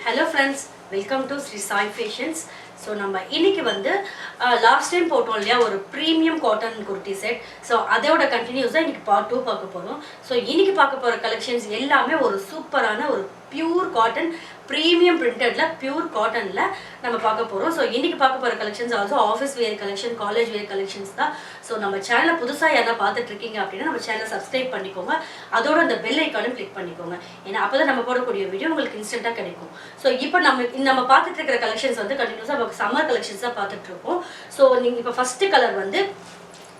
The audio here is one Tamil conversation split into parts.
Hello friends, welcome to Sri Sai Fashions. So நம்ம இன்னைக்கு வந்து லாஸ்ட் டைம் போட்டோம் இல்லையா ஒரு premium cotton kurti set. So அதோட கண்டினியூஸாக இன்னைக்கு பார்ட் 2 பார்க்க போகிறோம். ஸோ இன்னைக்கு பார்க்க போகிற கலெக்ஷன்ஸ் எல்லாமே ஒரு சூப்பரான ஒரு பியூர் காட்டன் ப்ரீமியம் பிரிண்டட்ல பியூர் காட்டன்ல நம்ம பார்க்க போகிறோம். ஸோ இன்னைக்கு பார்க்க போகிற collections also office wear collection, college வேர் கலெக்ஷன்ஸ் தான். ஸோ நம்ம சேனலை புதுசாக யாரா பார்த்துட்டு இருக்கீங்க அப்படின்னா நம்ம சேனலை சப்ஸ்கிரைப் பண்ணிக்கோங்க, அதோட அந்த பெல் ஐக்கானும் கிளிக் பண்ணிக்கோங்க. ஏன்னா அப்போ தான் நம்ம போடக்கூடிய வீடியோ உங்களுக்கு இன்ஸ்டன்ட்டாக கிடைக்கும். ஸோ இப்போ நம்ம பார்த்துட்டு இருக்கிற கலெக்ஷன்ஸ் வந்து கண்டினியூஸாக சம்மர் கலெக்ஷன்ஸ் தான் பார்த்துட்டு இருக்கோம். ஸோ நீங்கள் இப்போ ஃபர்ஸ்ட் கலர் வந்து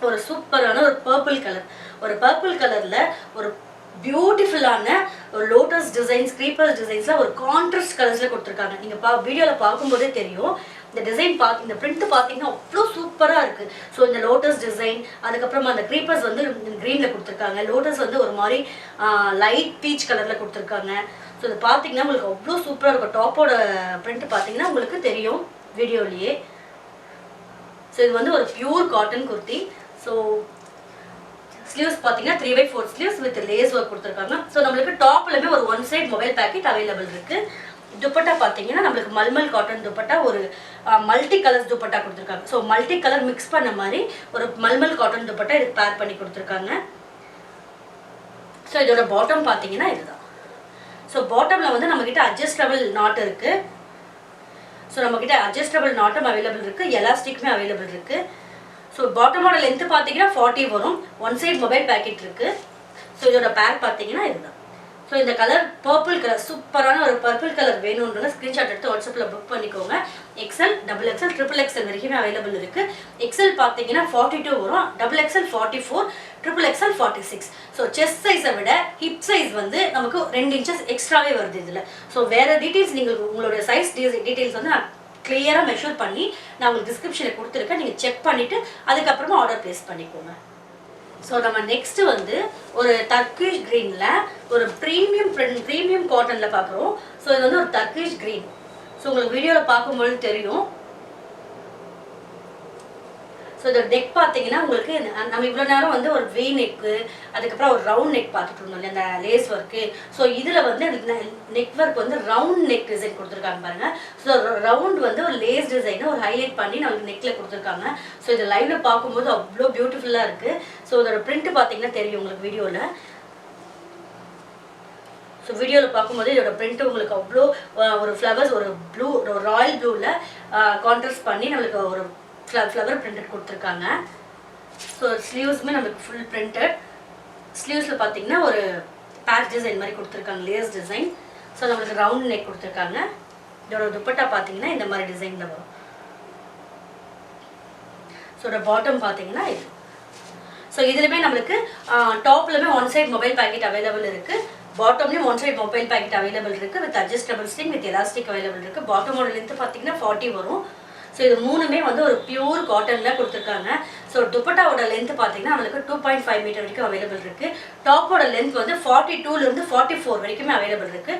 ஒரு சூப்பரான ஒரு பர்பிள் கலர், ஒரு பர்பிள் கலரில் ஒரு பியூட்டிஃபுல்லான ஒரு லோட்டஸ் டிசைன்ஸ், க்ரீப்பர்ஸ் டிசைன்ஸில் ஒரு கான்ட்ராஸ்ட் கலர்ஸில் கொடுத்துருக்காங்க. நீங்கள் வீடியோவில் பார்க்கும்போதே தெரியும். இந்த டிசைன் இந்த பிரிண்ட் பார்த்தீங்கன்னா அவ்வளோ சூப்பராக இருக்குது. ஸோ இந்த லோட்டஸ் டிசைன், அதுக்கப்புறமா அந்த க்ரீப்பர்ஸ் வந்து க்ரீனில் கொடுத்துருக்காங்க, லோட்டஸ் வந்து ஒரு மாதிரி லைட் பீச் கலரில் கொடுத்துருக்காங்க. ஸோ இது பார்த்தீங்கன்னா உங்களுக்கு அவ்வளோ சூப்பராக இருக்கும். டாப்போட பிரிண்ட் பார்த்தீங்கன்னா உங்களுக்கு தெரியும் வீடியோலேயே. ஸோ இது வந்து ஒரு pure cotton kurti. So sleeves பார்த்தீங்கன்னா 3/4 ஸ்லீவ்ஸ் வித் லேஸ் ஒர்க் கொடுத்துருக்காங்க. ஸோ நம்மளுக்கு டாப்லமே ஒரு one side mobile packet available இருக்குது. துப்பட்டா பார்த்தீங்கன்னா நம்மளுக்கு மல்மல் காட்டன் துப்பட்டா, ஒரு மல்டி கலர்ஸ் துப்பட்டா கொடுத்துருக்காங்க. ஸோ மல்டி கலர் மிக்ஸ் பண்ண மாதிரி ஒரு மல்மல் காட்டன் துப்பட்டா இது பேர் பண்ணி கொடுத்துருக்காங்க. ஸோ இதோட பாட்டம் பார்த்தீங்கன்னா இதுதான். ஸோ பாட்டமில் வந்து நம்மக்கிட்ட அட்ஜஸ்டபிள் நாட் இருக்குது. ஸோ நம்மக்கிட்ட அட்ஜஸ்டபிள் நாட்டும் அவைலபிள் இருக்குது, எலாஸ்டிக்குமே அவைலபிள் இருக்குது. ஸோ பாட்டமோட லென்த்து பார்த்தீங்கன்னா 40 வரும். ஒன் சைட் மொபைல் பேக்கெட் இருக்குது. ஸோ இதோட பேர் பார்த்தீங்கன்னா இதுதான். ஸோ இந்த கலர் பர்பிள் கலர், சூப்பரான ஒரு பர்பிள் கலர் வேணுன்றத ஸ்க்ரீன்ஷாட் எடுத்து வாட்ஸ்அப்பில் புக் பண்ணிக்கோங்க. XL, XXL, XXL வரைக்குமே அவைலபிள் இருக்குது. XL பார்த்தீங்கன்னா 42 வரும், XXL 44, XXL 46. ஸோ செஸ்ட் சைஸை விட ஹிப் சைஸ் வந்து நமக்கு 2 இன்ச்சஸ் எக்ஸ்ட்ராவே வருது இதில். ஸோ வேறு டீட்டெயில்ஸ் நீங்கள் உங்களுடைய சைஸ் டீட்டெயில்ஸ் வந்து நான் கிளியராக மெஷர் பண்ணி நான் உங்களுக்கு டிஸ்கிரிப்ஷனில் கொடுத்துருக்கேன். நீங்கள் செக் பண்ணிவிட்டு அதுக்கப்புறமா ஆர்டர் ப்ளேஸ் பண்ணிக்கோங்க. ஸோ நம்ம நெக்ஸ்ட்டு வந்து ஒரு டர்க்கிஷ் க்ரீனில் ஒரு ப்ரீமியம் காட்டனில் பார்க்குறோம். ஸோ இது வந்து ஒரு டர்க்கிஷ் க்ரீன். ஸோ உங்களுக்கு வீடியோவில் பார்க்கும்போது தெரியும். ஸோ இந்த நெக் பார்த்தீங்கன்னா உங்களுக்கு நம்ம இவ்வளோ நேரம் வந்து ஒரு வி நெக்கு, அதுக்கப்புறம் ஒரு ரவுண்ட் நெக் பார்த்துட்டு இருந்தோம் இல்லை, இந்த லேஸ் ஒர்க்கு. ஸோ இதில் வந்து நெக் ஒர்க் வந்து ரவுண்ட் நெக் டிசைன் கொடுத்துருக்காங்க பாருங்கள். ஸோ ரவுண்ட் வந்து ஒரு லேஸ் டிசைனை ஒரு ஹைலைட் பண்ணி நம்மளுக்கு நெக்கில் கொடுத்துருக்காங்க. ஸோ இதை லைவில் பார்க்கும்போது அவ்வளோ பியூட்டிஃபுல்லாக இருக்குது. ஸோ இதோட பிரிண்ட் பார்த்தீங்கன்னா தெரியும் உங்களுக்கு வீடியோவில். ஸோ வீடியோவில் பார்க்கும்போது இதோட பிரிண்ட்டு உங்களுக்கு அவ்வளோ ஒரு ஃப்ளவர்ஸ், ஒரு ப்ளூ, ஒரு ராயல் ப்ளூவில் கான்ட்ராஸ்ட் பண்ணி நம்மளுக்கு ஒரு ஃப்ளவர் பிரிண்டட் கொடுத்துருக்காங்க. ஸோ ஸ்லீவ்ஸுமே நம்மளுக்கு ஃபுல் பிரிண்டட். ஸ்லீவ்ஸில் பார்த்தீங்கன்னா ஒரு பேட்ச் டிசைன் மாதிரி கொடுத்துருக்காங்க, லேஸ் டிசைன். ஸோ நம்மளுக்கு ரவுண்ட் நெக் கொடுத்துருக்காங்க. இதோட துப்பட்டா பார்த்தீங்கன்னா இந்த மாதிரி டிசைனில் வரும். ஸோ பாட்டம் பார்த்தீங்கன்னா இது. ஸோ இதுலேயுமே நம்மளுக்கு டாப்லேயுமே one side mobile packet available இருக்குது, பாட்டம்லேயும் one side mobile packet available இருக்குது, with adjustable string with elastic available இருக்குது. பாட்டமோட லென்த்து பார்த்தீங்கன்னா 40 வரும். ஸோ இது மூணுமே வந்து ஒரு பியூர் காட்டனில் கொடுத்துருக்காங்க. ஸோ துப்பட்டாவோட லென்த்து பார்த்தீங்கன்னா நம்மளுக்கு 2.5 மீட்டர் வரைக்கும் அவைலபிள் இருக்குது. டாப்போட லென்த் வந்து 42லேருந்து 44 வரைக்குமே அவைலபிள் இருக்குது.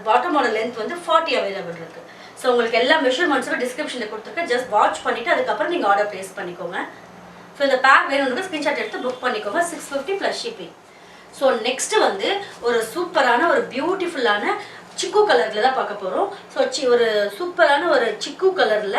பாட்டமோட லென்த் வந்து 40 அவைலபிள் இருக்குது. ஸோ உங்களுக்கு எல்லா மெஷர்மெண்ட்ஸும் டிஸ்கிரிப்ஷனில் கொடுத்துருக்கேன். ஜஸ்ட் வாட்ச் பண்ணிவிட்டு அதுக்கப்புறம் நீங்கள் ஆர்டர் ப்ளேஸ் பண்ணிக்கோங்க. ஸோ இந்த பேக் வேணும்னு ஸ்க்ரீன்ஷாட் எடுத்து புக் பண்ணிக்கோங்க. 650 + ஷிப்பிங். ஸோ நெக்ஸ்ட்டு வந்து ஒரு சூப்பரான ஒரு பியூட்டிஃபுல்லான சிக்கு கலரில் தான் பார்க்க போகிறோம். ஸோ ஒரு சூப்பரான ஒரு சிக்கு கலரில்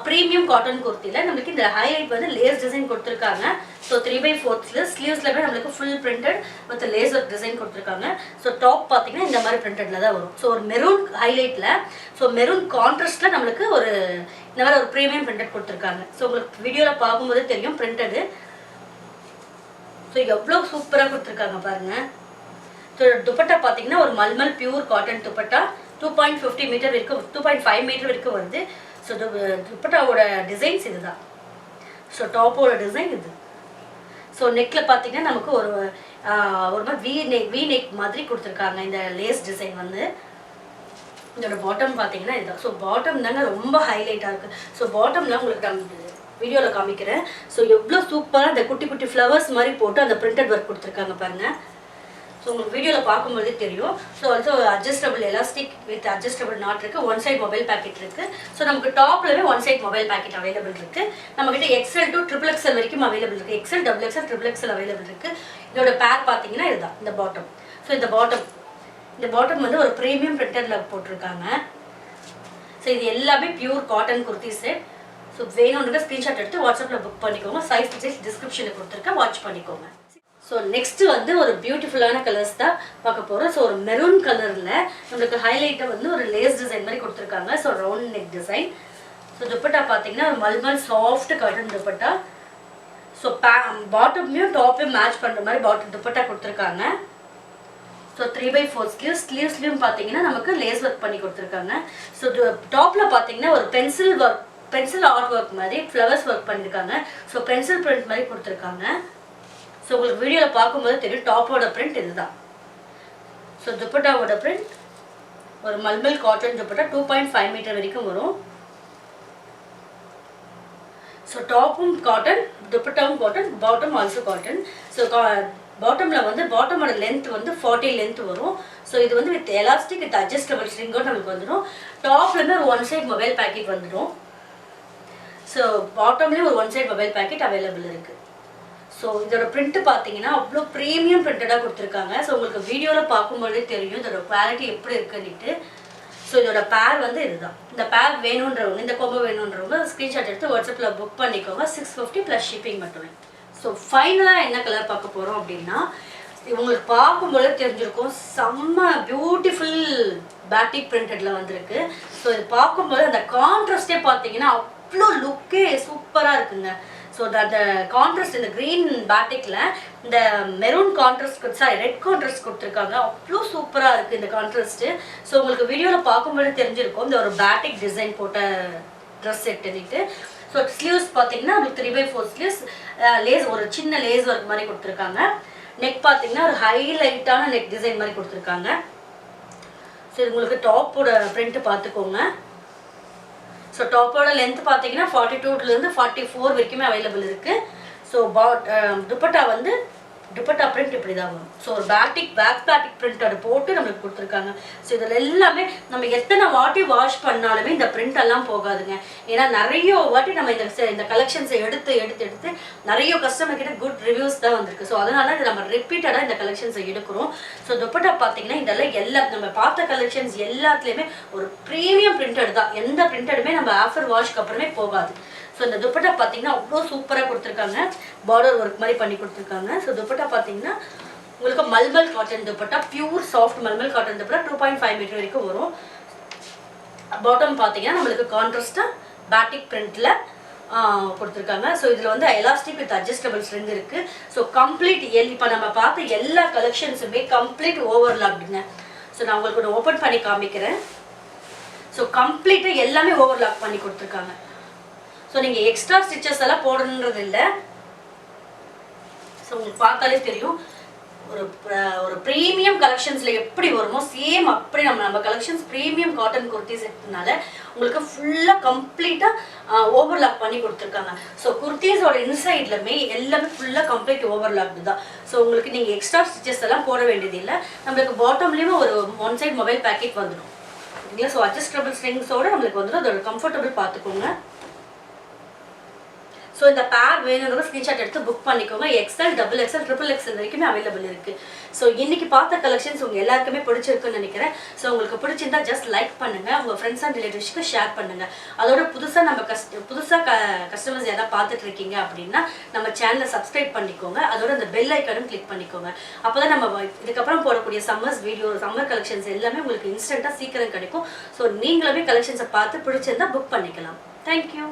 ப்ரீமியம் காட்டன் குர்த்தியில் நம்மளுக்கு இந்த ஹைலைட் வந்து லேஸ் டிசைன் கொடுத்துருக்காங்க. ஸோ 3/4 ஸ்லீவ்ஸ்லவே நம்மளுக்கு full printed with lace work design கொடுத்துருக்காங்க. ஸோ டாப் பார்த்தீங்கன்னா இந்த மாதிரி பிரிண்டடில் தான் வரும். ஸோ ஒரு மெரூன் ஹைலைட்டில், ஸோ மெரூன் கான்ட்ராஸ்ட்டில் நம்மளுக்கு ஒரு இந்த மாதிரி ஒரு ப்ரீமியம் பிரிண்டட் கொடுத்துருக்காங்க. ஸோ உங்களுக்கு வீடியோவில் பார்க்கும்போதே தெரியும் பிரிண்டடு. ஸோ எவ்வளோ சூப்பராக கொடுத்துருக்காங்க பாருங்கள். ஸோ துப்பட்டா பார்த்தீங்கன்னா ஒரு mulmul pure cotton dupatta, 2.50 meter வரைக்கும், 2.5 மீட்டர் வரைக்கும் வருது. ஸோ துப்பட்டாவோட டிசைன்ஸ் இதுதான். ஸோ டாப்போட டிசைன் இது. ஸோ நெக்கில் பார்த்தீங்கன்னா நமக்கு ஒரு மாதிரி வி நெக் மாதிரி கொடுத்துருக்காங்க இந்த லேஸ் டிசைன் வந்து. இதோட பாட்டம் பார்த்தீங்கன்னா இதுதான். ஸோ பாட்டம் தாங்க ரொம்ப ஹைலைட்டாக இருக்குது. ஸோ பாட்டம்லாம் உங்களுக்கு நான் வீடியோவில் காமிக்கிறேன். ஸோ எவ்வளோ சூப்பராக அந்த குட்டி குட்டி ஃப்ளவர்ஸ் மாதிரி போட்டு அந்த பிரிண்டட் ஒர்க் கொடுத்துருக்காங்க பாருங்கள். ஸோ உங்களுக்கு வீடியோவில் பார்க்கும்போதே தெரியும். So also adjustable elastic with adjustable knot இருக்குது, ஒன் சைட் மொபைல் பேக்கெட் இருக்குது. ஸோ நமக்கு டாப்லவே one side mobile packet available இருக்குது. நம்மக்கிட்ட XL to XXL வரைக்கும் அவைலபிள் இருக்குது. XL, XXL, XXL அவைலபிள் இருக்குது. இதோட பேர் பார்த்தீங்கன்னா இதுதான் இந்த பாட்டம். ஸோ இந்த பாட்டம் இந்த பாட்டம் வந்து ஒரு ப்ரீமியம் பிரிண்டரில் போட்டிருக்காங்க. ஸோ இது எல்லாமே pure cotton kurti set. So வேணும்ன்ற ஸ்க்ரீன்ஷாட் எடுத்து வாட்ஸ்அப்பில் புக் பண்ணிக்கோங்க. சைஸ் டீடைல்ஸ் டிஸ்கிரிப்ஷனில் கொடுத்துருக்கேன், வாட்ச் பண்ணிக்கோங்க. ஸோ நெக்ஸ்ட்டு வந்து ஒரு பியூட்டிஃபுல்லான கலர்ஸ் தான் பார்க்க போகிறோம். ஸோ ஒரு மெரூன் கலரில் நம்மளுக்கு ஹைலைட்டை வந்து ஒரு லேஸ் டிசைன் மாதிரி கொடுத்துருக்காங்க. So round neck design. So dupatta பார்த்தீங்கன்னா ஒரு mulmul soft cotton dupatta. So பாட்டமையும் டாப்பையும் மேட்ச் பண்ணுற மாதிரி துப்பட்டா கொடுத்துருக்காங்க. ஸோ 3/4 ஸ்லீவ்ஸ்லையும் பார்த்தீங்கன்னா நமக்கு லேஸ் ஒர்க் பண்ணி கொடுத்துருக்காங்க. ஸோ டாப்பில் பார்த்தீங்கன்னா ஒரு பென்சில் ஆர்ட் ஒர்க் மாதிரி ஃப்ளவர்ஸ் ஒர்க் பண்ணியிருக்காங்க. ஸோ பென்சில் பிரிண்ட் மாதிரி கொடுத்துருக்காங்க. ஸோ உங்களுக்கு வீடியோவில் பார்க்கும்போது தெரியும் டாப்போட பிரிண்ட் இதுதான். ஸோ துப்பட்டாவோட பிரிண்ட் ஒரு மல்மல் காட்டன் துப்பட்டா 2.5 மீட்டர் வரைக்கும் வரும். ஸோ டாப்பும் காட்டன், துப்பட்டாவும் cotton, bottom also cotton. So பாட்டமில் வந்து பாட்டமோட லென்த் வந்து 40 லென்த் வரும். ஸோ இது வந்து வித் எலாஸ்டிக் வித் அட்ஜஸ்டபிள் ஸ்ட்ரிங்கோடு நமக்கு வந்துடும். டாப்லேருந்து ஒரு 1 சைட் மொபைல் பேக்கெட் வந்துடும். ஸோ பாட்டம்லேயும் ஒரு 1 சைட் மொபைல் பேக்கெட் அவைலபிள் இருக்குது. ஸோ இதோட பிரிண்ட் பார்த்தீங்கன்னா அவ்வளோ ப்ரீமியம் பிரிண்டடாக கொடுத்துருக்காங்க. ஸோ உங்களுக்கு வீடியோவில் பார்க்கும்போதே தெரியும் இதோட குவாலிட்டி எப்படி இருக்குன்னுட்டு. ஸோ இதோட பேர் வந்து இதுதான். இந்த பேர் வேணுன்றவங்க, இந்த கோம்போ வேணுன்றவங்க ஸ்க்ரீன்ஷாட் எடுத்து வாட்ஸ்அப்பில் புக் பண்ணிக்கோங்க. 650 ப்ளஸ் ஷிப்பிங் மட்டுமே. ஸோ ஃபைனலாக என்ன கலர் பார்க்க போகிறோம் அப்படின்னா, உங்களுக்கு பார்க்கும்போது தெரிஞ்சிருக்கும் செம்ம பியூட்டிஃபுல் பேட்டிக் பிரிண்டடில் வந்திருக்கு. ஸோ இது பார்க்கும்போது அந்த கான்ட்ராஸ்டே பார்த்தீங்கன்னா அவ்வளோ லுக்கே சூப்பராக இருக்குங்க. ஸோ அந்த கான்ட்ராஸ்ட் இந்த க்ரீன் பேட்டிக்கில் இந்த மெரூன் கான்ட்ராஸ்ட் ரெட் கான்ட்ராஸ்ட் கொடுத்துருக்காங்க. அவ்வளோ சூப்பராக இருக்குது இந்த கான்ட்ராஸ்ட்டு. ஸோ உங்களுக்கு வீடியோவில் பார்க்கும்போது தெரிஞ்சிருக்கும் இந்த ஒரு பேட்டிக் டிசைன் போட்ட ட்ரெஸ் செட்டுன்னுட்டு. ஸோ ஸ்லீவ்ஸ் பார்த்தீங்கன்னா உங்களுக்கு 3/4 ஸ்லீவ்ஸ், லேஸ் ஒரு சின்ன லேஸ் ஒர்க் மாதிரி கொடுத்துருக்காங்க. நெக் பார்த்தீங்கன்னா ஒரு ஹைலைட்டான நெக் டிசைன் மாதிரி கொடுத்துருக்காங்க. ஸோ இது உங்களுக்கு டாப்போட பிரிண்ட் பார்த்துக்கோங்க. ஸோ டாப்போட லென்த் பார்த்தீங்கன்னா 42லேருந்து 44 வரைக்குமே அவைலபிள் இருக்குது. ஸோ துப்பட்டா வந்து துப்பட்டா பிரிண்ட் இப்படி தான் வரும். ஸோ ஒரு பேக் பேட்டிக் பிரிண்ட் அதை போட்டு நம்மளுக்கு கொடுத்துருக்காங்க. ஸோ இதில் எல்லாமே நம்ம எத்தனை வாட்டி வாஷ் பண்ணாலுமே இந்த பிரிண்ட் எல்லாம் போகாதுங்க. ஏன்னா நிறைய வாட்டி நம்ம இந்த கலெக்ஷன்ஸை எடுத்து நிறைய கஸ்டமர் கிட்ட குட் ரிவ்யூஸ் தான் வந்திருக்கு. ஸோ அதனால நம்ம ரிப்பீட்டடாக இந்த கலெக்ஷன்ஸை எடுக்கிறோம். ஸோ துப்பட்டா பார்த்தீங்கன்னா இதெல்லாம் நம்ம பார்த்த கலெக்ஷன்ஸ் எல்லாத்துலேயுமே ஒரு ப்ரீமியம் பிரிண்டட் தான். எந்த பிரிண்டடுமே நம்ம ஆஃப்டர் வாஷ்க்கு அப்புறமே போகாது. ஸோ இந்த துப்பட்டா பார்த்தீங்கன்னா அவ்வளோ சூப்பராக கொடுத்துருக்காங்க. பார்டர் ஒர்க் மாதிரி பண்ணி கொடுத்துருக்காங்க. ஸோ துப்பட்டா பார்த்தீங்கன்னா உங்களுக்கு mulmul cotton dupatta, pure soft mulmul cotton dupatta 2.5 metre வரைக்கும் வரும். பாட்டம் பார்த்தீங்கன்னா நம்மளுக்கு கான்ட்ராஸ்டாக பேட்டிக் பிரிண்டில் கொடுத்துருக்காங்க. ஸோ இதில் வந்து எலாஸ்டிக் வித் அட்ஜஸ்டபிள் ஸ்ட்ரிங் இருக்குது. ஸோ கம்ப்ளீட் இப்போ நம்ம பார்த்த எல்லா கலெக்ஷன்ஸுமே கம்ப்ளீட் ஓவர்லாக்டுங்க. ஸோ நான் உங்களுக்கு ஒன்று ஓப்பன் பண்ணி காமிக்கிறேன். ஸோ கம்ப்ளீட்டாக எல்லாமே ஓவர்லாக் பண்ணி கொடுத்துருக்காங்க. ஸோ நீங்கள் எக்ஸ்ட்ரா ஸ்டிச்சஸ் எல்லாம் போடணுன்றது இல்லை. ஸோ உங்களுக்கு பார்த்தாலே தெரியும் ஒரு ப்ரீமியம் கலெக்ஷன்ஸில் எப்படி வருமோ சேம் அப்படி நம்ம கலெக்ஷன்ஸ் ப்ரீமியம் காட்டன் குர்த்தி செட்னால உங்களுக்கு ஃபுல்லாக கம்ப்ளீட்டாக ஓவர்லாக் பண்ணி கொடுத்துருக்காங்க. ஸோ குர்த்திஸோட இன்சைட்லுமே எல்லாமே ஃபுல்லாக கம்ப்ளீட் ஓவர்லாக்டு தான். ஸோ உங்களுக்கு நீங்கள் எக்ஸ்ட்ரா ஸ்டிச்சஸ் எல்லாம் போட வேண்டியது இல்லை. நம்மளுக்கு பாட்டம்லேயுமே ஒரு 1 சைட் மொபைல் பேக்கெட் வந்துடும் இல்லைங்களா. ஸோ அட்ஜஸ்டபிள் ஸ்ட்ரிங்ஸோடு நம்மளுக்கு வந்துடும். அதோட கம்ஃபர்டபுள் பார்த்துக்கோங்க. ஸோ இந்த பேர் வேணுங்கிற ஸ்க்ரீன்ஷாட் எடுத்து புக் பண்ணிக்கோங்க. XL, XXL, XXL வரைக்குமே அவைலபிள் இருக்குது. ஸோ இன்றைக்கி பார்த்த கலெக்ஷன்ஸ் உங்கள் எல்லாருக்குமே பிடிச்சிருக்குன்னு நினைக்கிறேன். ஸோ உங்களுக்கு பிடிச்சிருந்தா ஜஸ்ட் லைக் பண்ணுங்கள், உங்கள் ஃப்ரெண்ட்ஸ் அண்ட் ரிலேட்டிவ்ஸ்க்கு ஷேர் பண்ணுங்கள். அதோட புதுசாக கஸ்டமர்ஸ் யாராவது பார்த்துட்டு இருக்கீங்க அப்படின்னா நம்ம சேனலை சப்ஸ்கிரைப் பண்ணிக்கோங்க. அதோட அந்த பெல் ஐக்கானும் கிளிக் பண்ணிக்கோங்க. அப்போ தான் நம்ம இதுக்கப்புறம் போடக்கூடிய சம்மர் கலெக்ஷன்ஸ் எல்லாமே உங்களுக்கு இன்ஸ்டண்ட்டாக சீக்கிரம் கிடைக்கும். ஸோ நீங்களுமே கலெக்ஷன்ஸை பார்த்து பிடிச்சிருந்தா புக் பண்ணிக்கலாம். தேங்க்யூ.